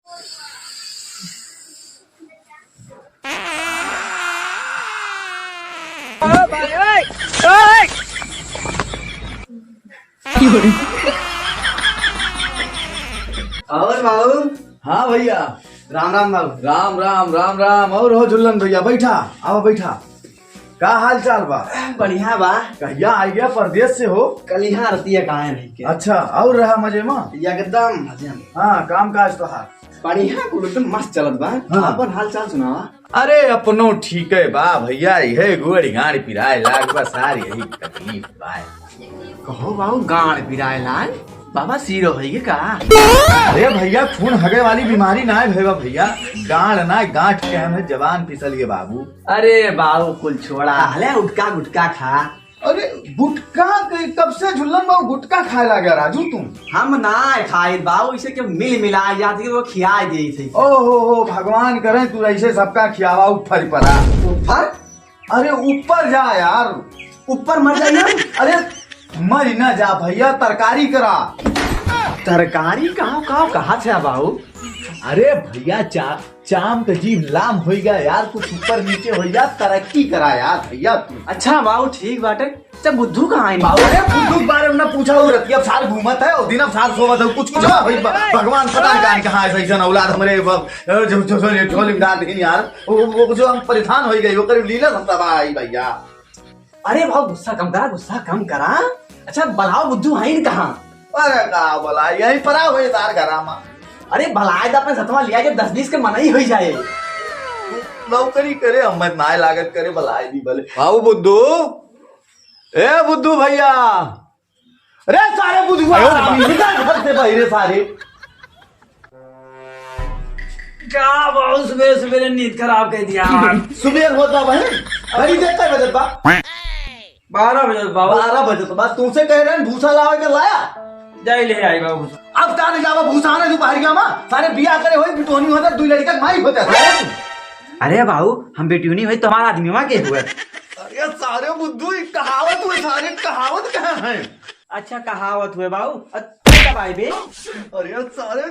और बाबू। हाँ भैया। राम राम बाबू। राम राम राम राम। और हो झुल्लन भैया, बैठा आओ बैठा। का हाल चाल बा? बढ़िया बा। कहिया आई गया परदेश से हो? कल यहाँ रतिया कहाँ नहीं के। अच्छा, और रहा मजे में? एकदम मजे में। हाँ, काम काज तो है बढ़िया, कुल एकदम मस्त चलत बा। हाँ। अपन हाल चाल सुनावा। अरे अपनो ठीक है बा भैया, यही गोड़ी गाड़ी पिराए लाग बा, सारी यही तकलीफ बा। कहो बाबू, गाड़ पिराए लाल बाबा सीरो है का? अरे भैया, खून हगे वाली बीमारी ना है भैया, गांड ना गांठ के हम जवान फिसल गए बाबू। अरे बाबू कुल छोड़ा हले, उठका गुटका खा। अरे गुटका कब से झुल्लन बाबू गुटका खाए लगा राजू तुम? हम ना खाए बाबू, इसे क्यों मिल मिला जाती वो खिया दे थे। ओहो भगवान करे तू ऐसे सबका खियावा ऊपर पड़ा। ऊपर? अरे ऊपर जा यार। ऊपर मर जाइए। अरे मर न जा भैया, तरकारी करा। तरकारी कहाँ से बाबू? अरे भैया चाम तो जीव लाम हो गया यार, कुछ ऊपर नीचे हो जा, तरक्की करा यार भैया तू। अच्छा बाबू ठीक बाटे। जब बुद्धू कहाँ है बाबू? अरे बुद्धू के बारे में ना पूछा, वो रतिया अब साल घूमत है और दिन अब साल सोवत है, कुछ भगवान पता नहीं कहाँ ऐसा औलाद हमरे झोली डाल देनी यार। वो जो हम परेशान हो गए वो करीब लीला समझा भाई भैया। अरे भाव गुस्सा कम करा। अच्छा बलाओ बुद्धू है कहाँ? अरे का बोला यही परा हुए तार घरामा। अरे भलाए अपने सतवा लिया जब 10-20 के मना ही हो जाए। नौकरी करे हम ना लागत करे बलाए दी भले। बाबू बुद्धू, ए बुद्धू भैया, अरे सारे बुद्धू घर से बहिरे सारे। क्या बाबू सुबह सुबह नींद खराब कर दिया। सुबह होता भाई अरे देखता बजट बा 12 बजे बाबू। 12 बजे तो बस तुमसे कह रहे हैं भूसा लावे के लाया जाए ले आई बाबू। अब ताने जावा भूसा आने तू बाहर गया मां, सारे बियाह करे होई बिटोनी होता, दो लड़का माई होता है। अरे बाबू हम बेटियों हुई तुम्हारा आदमी माँ के हुए। अरे सारे बुद्धू कहावत हुए, सारे कहावत कहाँ है? अच्छा कहावत हुए बाबू। अच्छा भाई बे। अरे सारे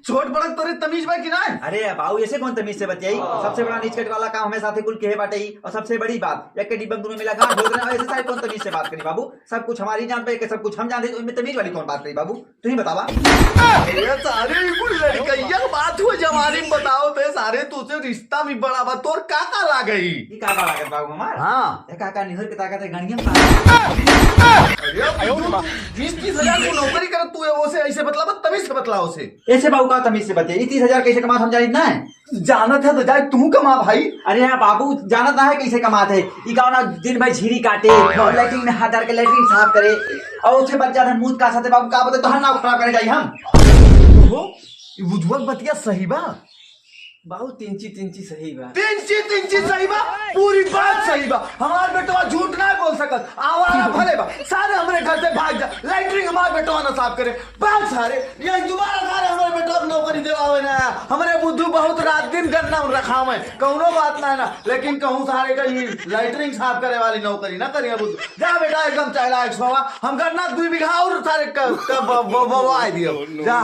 छोट बड़ा तोरे तमीज बा कि ना? अरे बाबू ऐसे कौन तमीज से बतियाई? सबसे बड़ा नीच कट वाला काम हमें साथे कुल के बाटे ही। और सबसे बड़ी बात एक के डिब्बा में मिला गांठ ढोल रहे, ऐसे सारे कौन तमीज से बात करी बाबू? सब कुछ हमारी जान पे, सब कुछ हम जानते, उनमें तमीज वाली कौन बात करी बाबू? तू ही बतावा। अरे सारे कुल लड़कैया बात हुए जवानी में बताओ ते सारे तुझसे रिश्ता में बड़ा बा, तोर काका ला गई। ये काका लागत बाबू हमार? हाँ काका निहर के ताकत है गणियम। 20-30 हजार को नौकरी कर तू ओसे ऐसे बतला तमीज से बतला ओसे। ऐसे बाबू का तमीज से बतियाई। 30,000 कैसे कमा हम जानी ना है? जानत है तो जाए तू कमा भाई। अरे हाँ बाबू जानत ना है कैसे कमाते है। ई गाँव ना दिन भर झीरी काटे और लैट्रिन में हाथ डाल के लैट्रिन साफ करे और उसके बाद जाते मुंह का साथे बाबू का बोलते तो हम ना खराब करे जाए हम। बुझवक बतिया सही बा बाबू तिंची सही बा। तिंची सही बा, पूरी बात सही बा। हमार बेटवा झूठ ना बोल सकत, आवारा भले बा। सारे हमरे घर से भाग जा, लैट्रिन हमार बेटवा ना साफ करे, बात सारे ये दोबारा सारे हमरे बेटवा नौकरी देवावे ना। हमरे बुद्धू बहुत रात दिन गन्ना रखावे, कौनो बात ना है ना, लेकिन कहूँ सारे का ये लैट्रिन साफ करे वाली नौकरी ना करिए बुद्धू। जा बेटा एकदम चाहला 100 हम गन्ना 2 बीघा और सारे बवाए दियो जा।